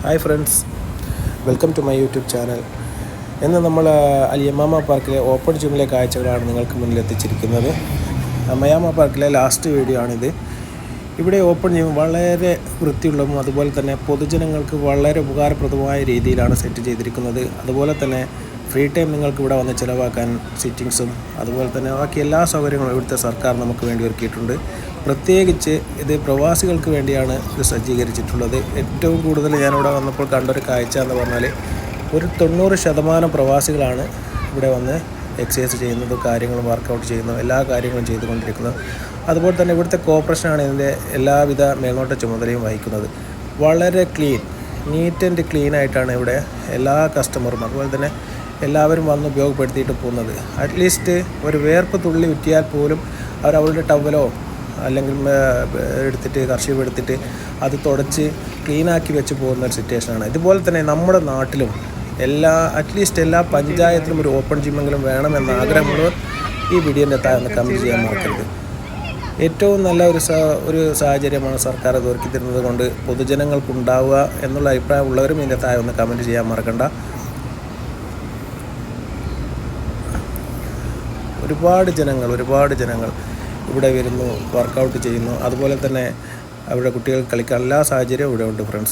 Hi friends, welcome to my YouTube channel. ഇന്ന് നമ്മൾ അൽ-യമാമ പാർക്കിലെ ഓപ്പൺ ജിമ്മിലെ കാഴ്ചകളാണ് നിങ്ങൾക്ക് മുന്നിൽ എത്തിച്ചിരിക്കുന്നത്. മയാമ പാർക്കിലെ ലാസ്റ്റ് വീഡിയോ ആണിത്. ഇവിടെ ഓപ്പൺ ജിം വളരെ വൃത്തിയുള്ളതും അതുപോലെ തന്നെ പൊതുജനങ്ങൾക്ക് വളരെ ഉപകാരപ്രദമായ രീതിയിലാണ് സെറ്റ് ചെയ്തിരിക്കുന്നത്. അതുപോലെ തന്നെ ഫ്രീ ടൈം നിങ്ങൾക്ക് ഇവിടെ വന്ന് ചിലവാക്കാൻ സിറ്റിങ്സും അതുപോലെ തന്നെ ബാക്കി എല്ലാ സൗകര്യങ്ങളും ഇവിടുത്തെ സർക്കാർ നമുക്ക് വേണ്ടി ഒരുക്കിയിട്ടുണ്ട്. പ്രത്യേകിച്ച് ഇത് പ്രവാസികൾക്ക് വേണ്ടിയാണ് ഇത് സജ്ജീകരിച്ചിട്ടുള്ളത്. ഏറ്റവും കൂടുതൽ ഞാനിവിടെ വന്നപ്പോൾ കണ്ടൊരു കാഴ്ച എന്ന് പറഞ്ഞാൽ ഒരു 90% പ്രവാസികളാണ് ഇവിടെ വന്ന് എക്സസൈസ് ചെയ്യുന്നത്, കാര്യങ്ങളും വർക്കൗട്ട് ചെയ്യുന്നു, എല്ലാ കാര്യങ്ങളും ചെയ്തുകൊണ്ടിരിക്കുന്നത്. അതുപോലെ തന്നെ ഇവിടുത്തെ കോർപ്പറേഷനാണ് ഇതിൻ്റെ എല്ലാവിധ മേൽനോട്ട ചുമതലയും വഹിക്കുന്നത്. വളരെ നീറ്റ് ആൻഡ് ക്ലീൻ ആയിട്ടാണ് ഇവിടെ എല്ലാ കസ്റ്റമറും അതുപോലെ തന്നെ എല്ലാവരും വന്ന് ഉപയോഗപ്പെടുത്തിയിട്ട് പോകുന്നത്. അറ്റ്ലീസ്റ്റ് ഒരു വേർപ്പ് തുള്ളി ഉറ്റിയാൽ പോലും അവരുടെ ടവലോ അല്ലെങ്കിൽ കർഷീവ് എടുത്തിട്ട് അത് തുടച്ച് ക്ലീനാക്കി വെച്ച് പോകുന്ന ഒരു സിറ്റുവേഷനാണ്. ഇതുപോലെ തന്നെ നമ്മുടെ നാട്ടിലും അറ്റ്ലീസ്റ്റ് എല്ലാ പഞ്ചായത്തിലും ഒരു ഓപ്പൺ ജിമ്മെങ്കിലും വേണമെന്ന ആഗ്രഹമുള്ളവർ ഈ വീഡിയോൻ്റെ താഴെ ഒന്ന് കമൻറ്റ് ചെയ്യാൻ മറക്കരുത്. ഏറ്റവും നല്ല ഒരു സാഹചര്യമാണ് സർക്കാർ അത് ഒരുക്കി തരുന്നത് കൊണ്ട് പൊതുജനങ്ങൾക്കുണ്ടാവുക എന്നുള്ള അഭിപ്രായമുള്ളവരും ഇതിൻ്റെ താഴെ ഒന്ന് കമൻറ്റ് ചെയ്യാൻ മറക്കണ്ട. ഒരുപാട് ജനങ്ങൾ ഇവിടെ വരുന്നു, വർക്കൗട്ട് ചെയ്യുന്നു. അതുപോലെ തന്നെ അവിടെ കുട്ടികൾക്ക് കളിക്കാൻ എല്ലാ സാഹചര്യവും ഇവിടെ ഉണ്ട് ഫ്രണ്ട്സ്.